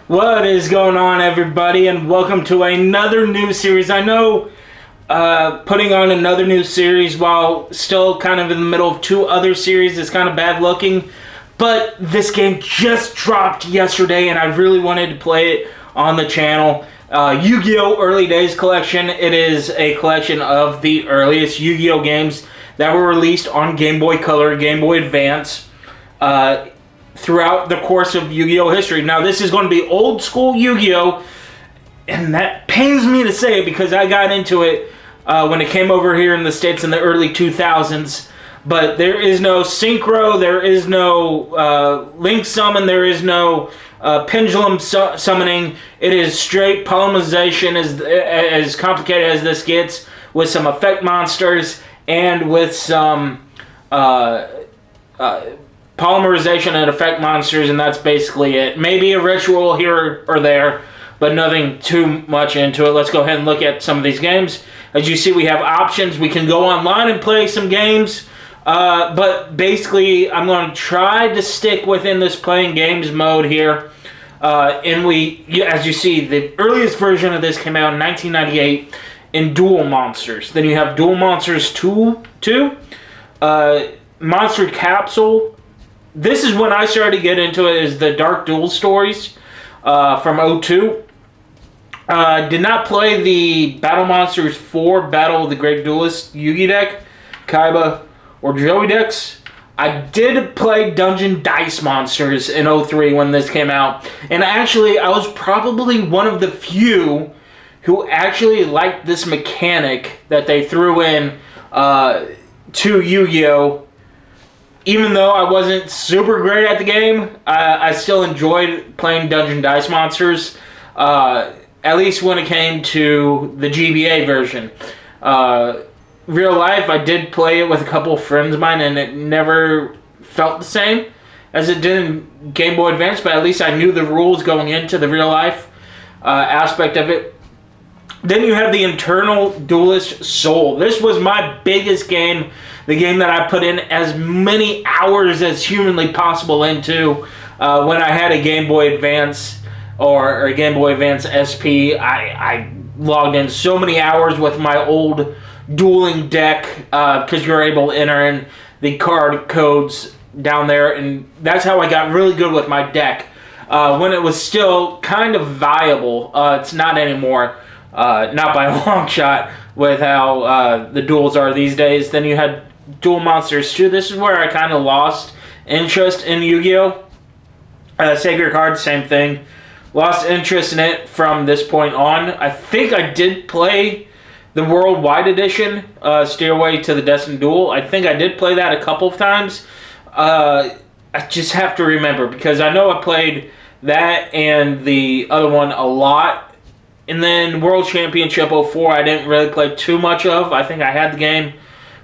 What is going on, everybody, and welcome to another new series. I know putting on another new series while still kind of in the middle of two other series is kind of bad looking, but this game just dropped yesterday and I really wanted to play it on the channel. Yu-Gi-Oh! Early Days Collection. It is a collection of the earliest Yu-Gi-Oh! Games that were released on Game Boy Color, Game Boy Advance, throughout the course of Yu-Gi-Oh! History. Now, this is going to be old school Yu-Gi-Oh! And that pains me to say it because I got into it when it came over here in the States in the early 2000s. But there is no synchro, there is no link summon, there is no pendulum summoning. It is straight polymerization, as complicated as this gets, with some effect monsters and with some polymerization and effect monsters, and that's basically it. Maybe a ritual here or there, but nothing too much into it. Let's go ahead and look at some of these games. As you see, we have options. We can go online and play some games, but basically I'm going to try to stick within this playing games mode here. As you see, the earliest version of this came out in 1998 in Duel Monsters. Then you have Duel Monsters 2, Monster Capsule. This is when I started to get into it, is the Dark Duel stories from 02. Did not play the Battle Monsters 4 Battle of the Great Duelist Yugi deck, Kaiba, or Joey decks. I did play Dungeon Dice Monsters in 03 when this came out. And actually, I was probably one of the few who actually liked this mechanic that they threw in to Yu-Gi-Oh! Even though I wasn't super great at the game, I still enjoyed playing Dungeon Dice Monsters, at least when it came to the GBA version. Real life, I did play it with a couple of friends of mine, and it never felt the same as it did in Game Boy Advance, but at least I knew the rules going into the real life aspect of it. Then you have the Internal Duelist Soul. This was my biggest game, the game that I put in as many hours as humanly possible into when I had a Game Boy Advance or a Game Boy Advance SP. I logged in so many hours with my old dueling deck because you're able to enter in the card codes down there, and that's how I got really good with my deck when it was still kind of viable. It's not anymore. Not by a long shot with how the duels are these days. Then you had Duel Monsters 2. This is where I kind of lost interest in Yu-Gi-Oh! Sacred Cards, same thing. Lost interest in it from this point on. I think I did play the Worldwide Edition, Stairway to the Destined Duel. I think I did play that a couple of times. I just have to remember, because I know I played that and the other one a lot. And then World Championship 04, I didn't really play too much of. I think I had the game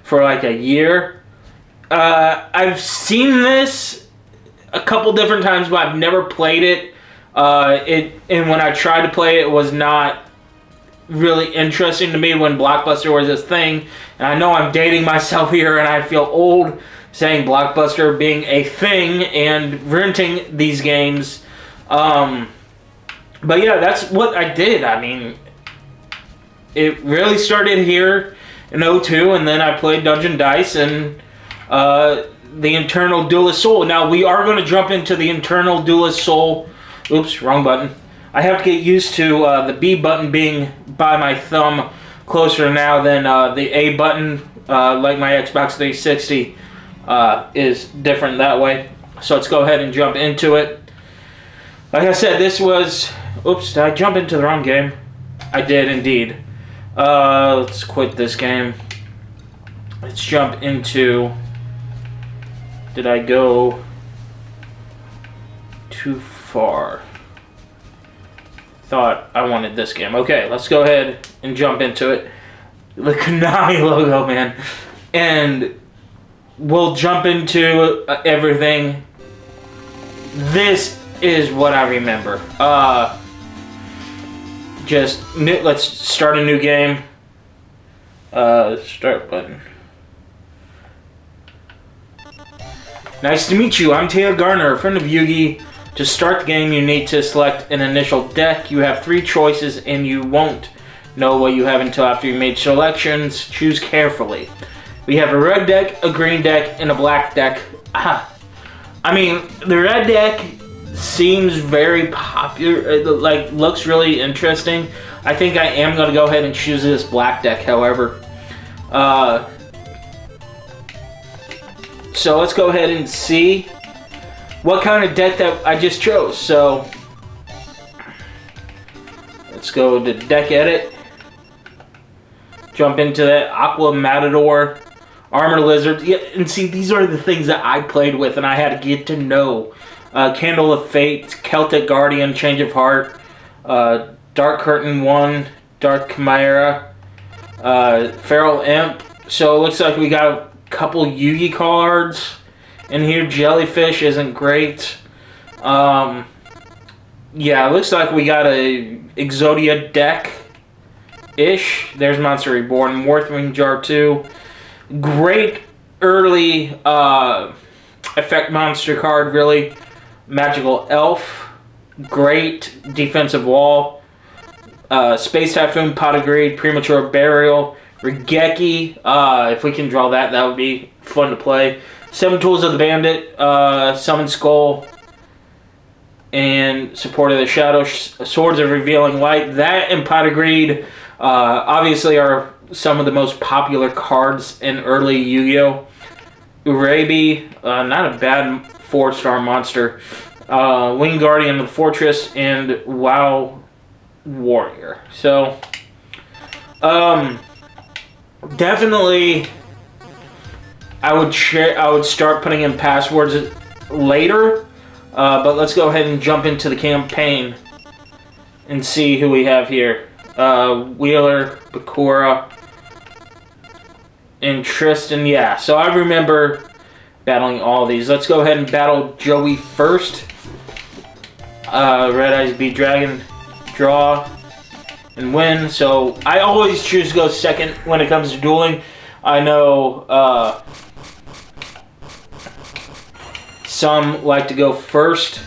for like a year. I've seen this a couple different times, but I've never played it. And when I tried to play it, it was not really interesting to me when Blockbuster was this thing. And I know I'm dating myself here, and I feel old saying Blockbuster being a thing and renting these games. But yeah, that's what I did. I mean, it really started here in 02, and then I played Dungeon Dice and the Internal Duelist Soul. Now, we are going to jump into the Internal Duelist Soul. Oops, wrong button. I have to get used to the B button being by my thumb closer now than the A button, like my Xbox 360 is different that way. So let's go ahead and jump into it. Like I said, this was... Oops, did I jump into the wrong game? I did indeed. Let's quit this game. Let's jump into... Did I go too far? Thought I wanted this game. Okay, let's go ahead and jump into it. The Konami logo, man. And we'll jump into everything. This is what I remember. Let's start a new game. Start button. Nice to meet you. I'm Taylor Garner, a friend of Yugi. To start the game, you need to select an initial deck. You have 3 choices, and you won't know what you have until after you made selections. Choose carefully. We have a red deck, a green deck, and a black deck. I mean, the red deck seems very popular. It, like, looks really interesting. I think I am going to go ahead and choose this black deck, however. So let's go ahead and see what kind of deck that I just chose. So let's go to deck edit. Jump into that Aqua Matador, Armor Lizard. Yeah, and see, these are the things that I played with and I had to get to know. Candle of Fate, Celtic Guardian, Change of Heart, Dark Curtain 1, Dark Chimera, Feral Imp. So it looks like we got a couple Yu-Gi cards in here. Jellyfish isn't great. Yeah, it looks like we got a Exodia deck-ish. There's Monster Reborn, Warthwing Jar 2. Great early effect monster card, really. Magical Elf. Great defensive wall. Space Typhoon, Pot of Greed, Premature Burial, Regeki. If we can draw that, that would be fun to play. 7 Tools of the Bandit, Summon Skull, and Support of the Shadow, Swords of Revealing Light. That and Pot of Greed obviously are some of the most popular cards in early Yu-Gi-Oh! Urabi, not a bad 4-star monster. Winged Guardian of the Fortress, and WoW Warrior. So, definitely, I would start putting in passwords later. But let's go ahead and jump into the campaign and see who we have here. Wheeler, Bakura, and Tristan. Yeah, so I remember battling all these. Let's go ahead and battle Joey first. Red Eyes Beat Dragon. Draw and win. So I always choose to go second when it comes to dueling. I know some like to go first.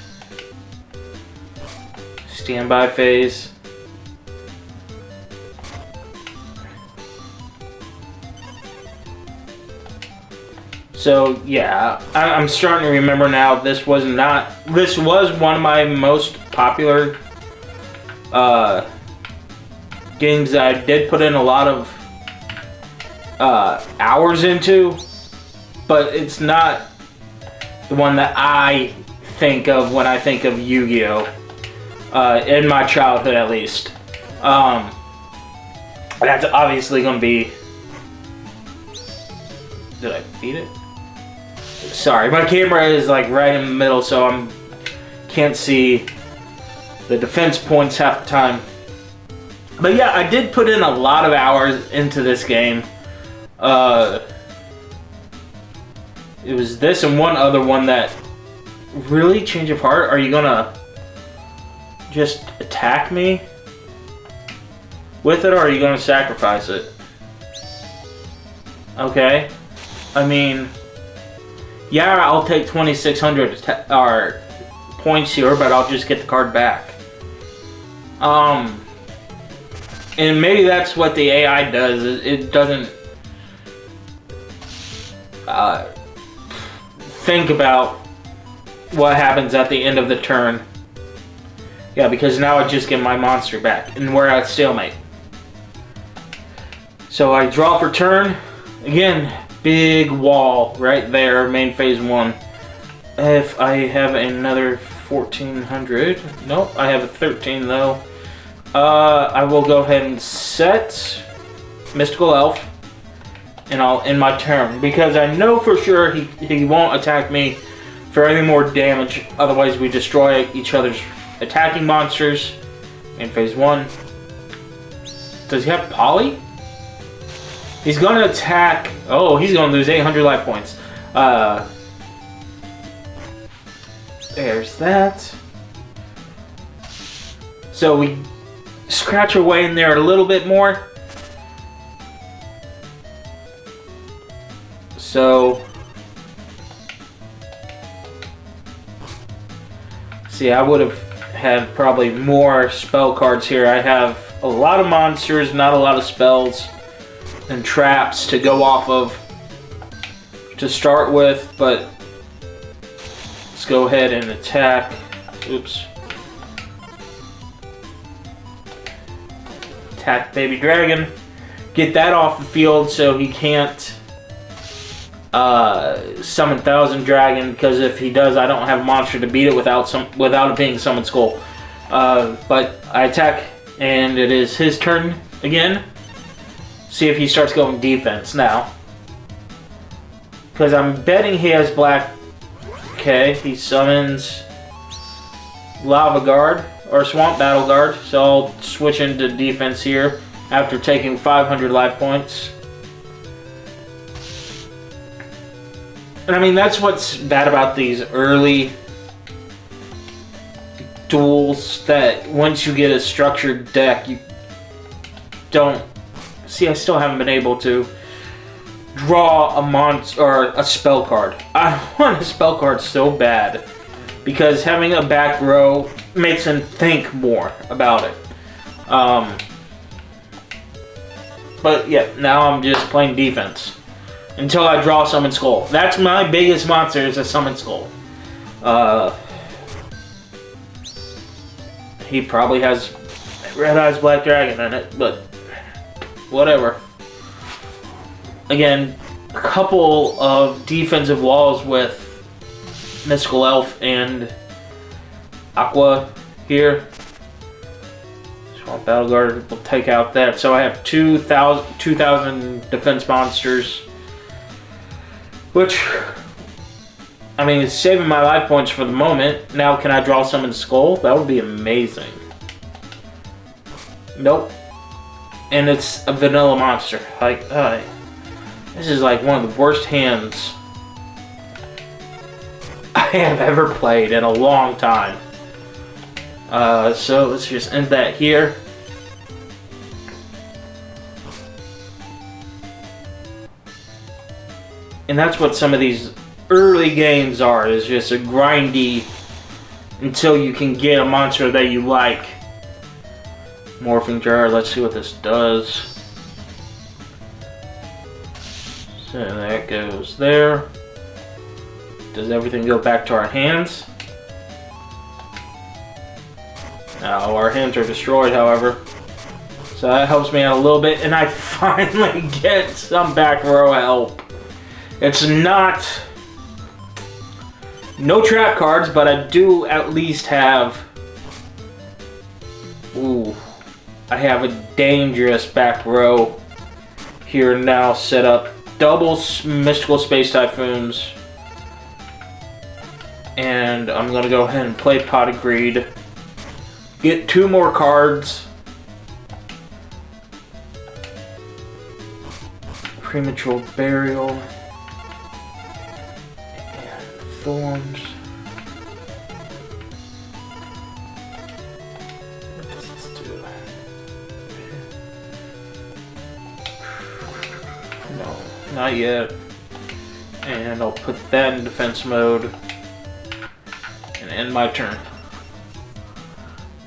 Standby phase. So yeah, I'm starting to remember now. This was one of my most popular games that I did put in a lot of hours into, but it's not the one that I think of when I think of Yu-Gi-Oh! In my childhood, at least. That's obviously going to be... Did I beat it? Sorry, my camera is like right in the middle, so I can't see the defense points half the time. But yeah, I did put in a lot of hours into this game. It was this and one other one that really Change of Heart. Are you gonna just attack me with it, or are you gonna sacrifice it? Okay, I mean, yeah, I'll take 2,600 points here, but I'll just get the card back. And maybe that's what the AI does. It doesn't think about what happens at the end of the turn. Yeah, because now I just get my monster back, and we're at stalemate. So I draw for turn. Again, big wall right there, main phase 1. If I have another 1,400, nope, I have a 13 though. I will go ahead and set Mystical Elf, and I'll end my turn, because I know for sure he won't attack me for any more damage. Otherwise, we destroy each other's attacking monsters in phase 1. Does he have Poly? He's going to attack... Oh, he's going to lose 800 life points. There's that. So we scratch away in there a little bit more. So See, I would have had probably more spell cards here. I have a lot of monsters, not a lot of spells and traps to go off of to start with, but let's go ahead and attack. Oops. Attack Baby Dragon. Get that off the field so he can't summon Thousand Dragon, because if he does, I don't have a monster to beat it without it being Summon Skull. But I attack, and it is his turn again. See if he starts going defense now, because I'm betting he has black. Okay, he summons Lava Guard or Swamp Battle Guard, so I'll switch into defense here after taking 500 life points. And I mean, that's what's bad about these early duels, that once you get a structured deck, you don't... See, I still haven't been able to draw a monster or a spell card. I want a spell card so bad, because having a back row makes him think more about it. But yeah, now I'm just playing defense until I draw Summon Skull. That's my biggest monster, is a Summon Skull. He probably has Red Eyes Black Dragon in it, but whatever. Again, a couple of defensive walls with Mystical Elf and Aqua here. Swamp Battle Guard will take out that. So I have 2,000 defense monsters, which, I mean, it's saving my life points for the moment. Now, can I draw Summon Skull? That would be amazing. Nope. And it's a vanilla monster. Like, this is like one of the worst hands I have ever played in a long time. So let's just end that here. And that's what some of these early games are, is just a grindy until you can get a monster that you like. Morphing Jar, let's see what this does. So that goes there. Does everything go back to our hands? Now our hands are destroyed, however. So that helps me out a little bit, and I finally get some back row help. It's not... no trap cards, but I do at least have... Ooh. I have a dangerous back row here now set up. Double Mystical Space Typhoons. And I'm going to go ahead and play Pot of Greed. Get 2 more cards. Premature Burial. And Thorns. What does this do? No, not yet. And I'll put that in defense mode. And end my turn.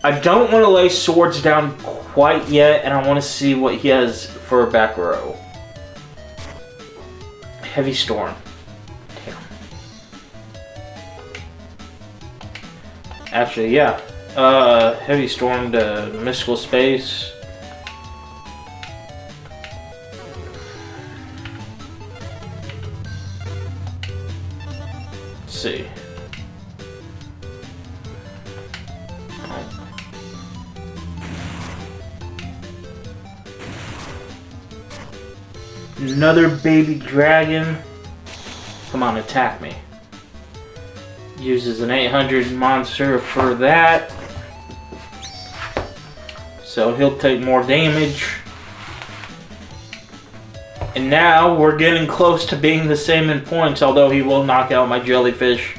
I don't want to lay swords down quite yet, and I want to see what he has for a back row. Heavy Storm. Damn. Actually, yeah. Heavy Storm to Mystical Space. Let's see. Another Baby Dragon. Come on, attack me. Uses an 800 monster for that. So he'll take more damage. And now we're getting close to being the same in points, although he will knock out my Jellyfish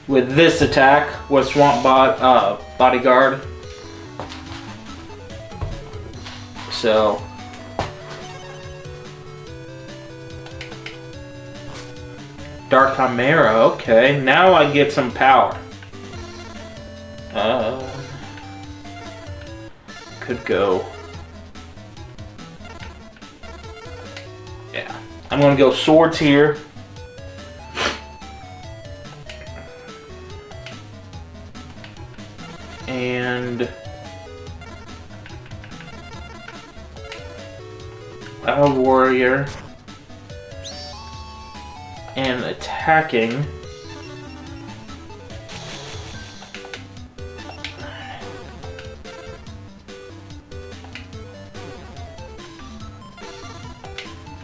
with this attack with Swamp Bodyguard. So... Dark Chimera, okay, now I get some power. Could go. Yeah. I'm going to go swords here. And a warrior. And attacking.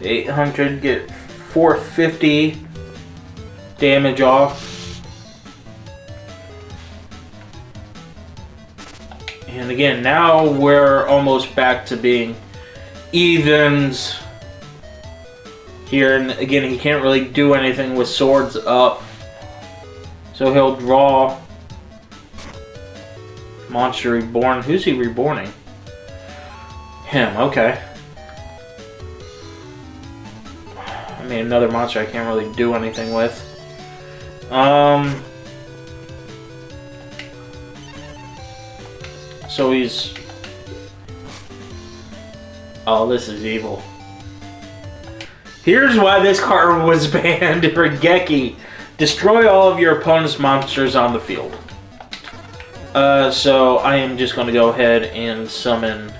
$800, get 450 damage off. And again, now we're almost back to being evens here. And again, he can't really do anything with swords up. So he'll draw Monster Reborn. Who's he reborning? Him, okay. I mean, another monster I can't really do anything with. So he's... Oh, this is evil. Here's why this card was banned. Regeki. Destroy all of your opponent's monsters on the field. So I am just going to go ahead and summon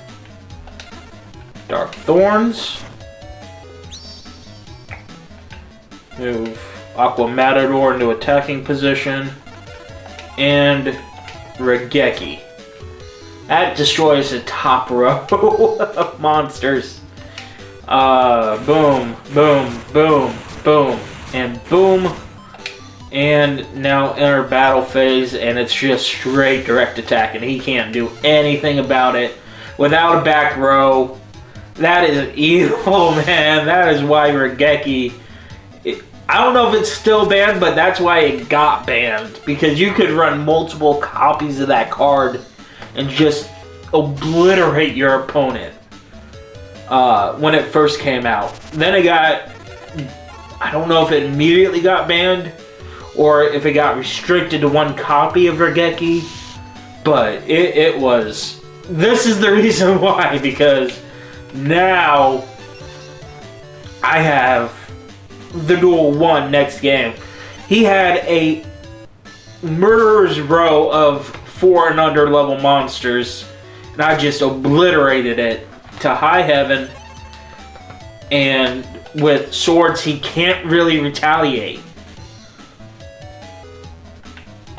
Dark Thorns. Move Aqua Matador into attacking position. And Regeki. That destroys the top row of monsters. Boom, boom, boom, boom, and boom. And now enter battle phase, and it's just straight direct attack, and he can't do anything about it without a back row. That is evil, man. That is why Regeki... I don't know if it's still banned, but that's why it got banned. Because you could run multiple copies of that card and just obliterate your opponent when it first came out. Then it got... I don't know if it immediately got banned or if it got restricted to one copy of Regeki. But it was... This is the reason why. Because now I have... the duel won next game. He had a murderer's row of 4 and under level monsters, and I just obliterated it to high heaven. And with swords, he can't really retaliate.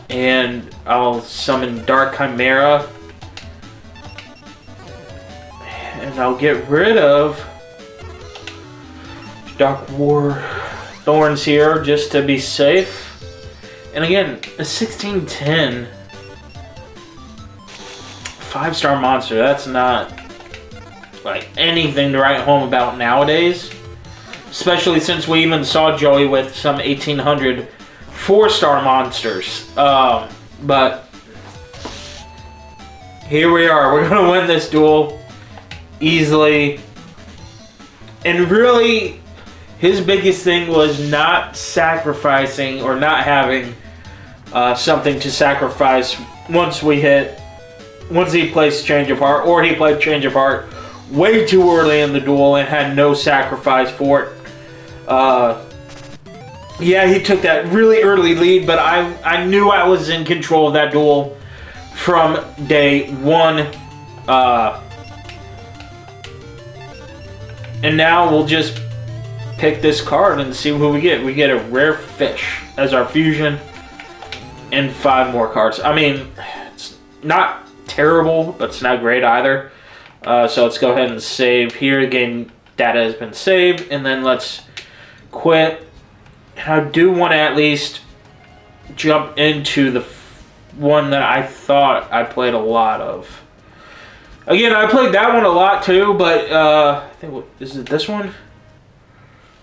And I'll summon Dark Chimera, and I'll get rid of Dark War Thorns here just to be safe. And again, a 1610 5-star monster, that's not like anything to write home about nowadays. Especially since we even saw Joey with some 1800 4-star monsters. But here we are. We're going to win this duel easily. And really, his biggest thing was not sacrificing or not having something to sacrifice once he placed Change of Heart, or he played Change of Heart way too early in the duel and had no sacrifice for it. Yeah, he took that really early lead, but I knew I was in control of that duel from day one. And now we'll just pick this card and see who we get. We get a rare fish as our fusion and 5 more cards. I mean, it's not terrible, but it's not great either. So let's go ahead and save here. Game data has been saved, and then let's quit. I do want to at least jump into the one that I thought I played a lot of. Again, I played that one a lot too, but I think, is it this one?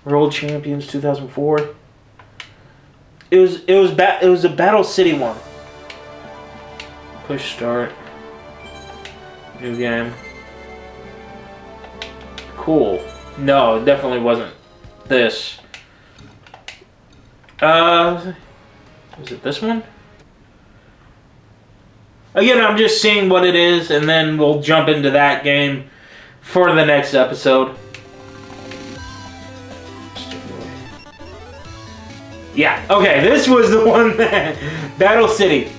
World Champions 2004. It was a Battle City one. Push start. New game. Cool. No, it definitely wasn't this. Was it this one? Again, I'm just seeing what it is, and then we'll jump into that game for the next episode. Yeah, okay, this was the one that... Battle City.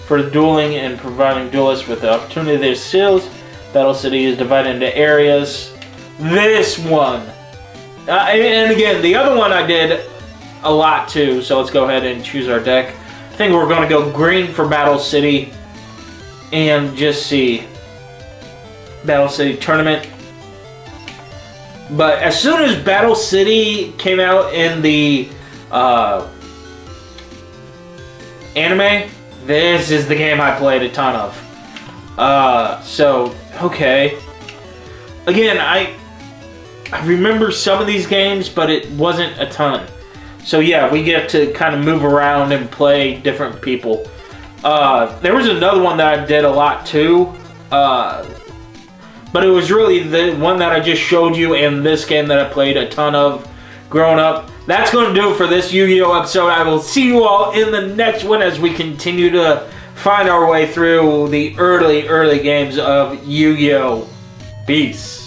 For dueling and providing duelists with the opportunity their skills. Battle City is divided into areas. This one. And again, the other one I did a lot too, so let's go ahead and choose our deck. I think we're going to go green for Battle City and just see Battle City Tournament. But as soon as Battle City came out in the anime, this is the game I played a ton of. So, okay. Again, I remember some of these games, but it wasn't a ton. So yeah, we get to kind of move around and play different people. There was another one that I did a lot too. But it was really the one that I just showed you and this game that I played a ton of growing up. That's going to do it for this Yu-Gi-Oh episode. I will see you all in the next one as we continue to find our way through the early games of Yu-Gi-Oh! Peace.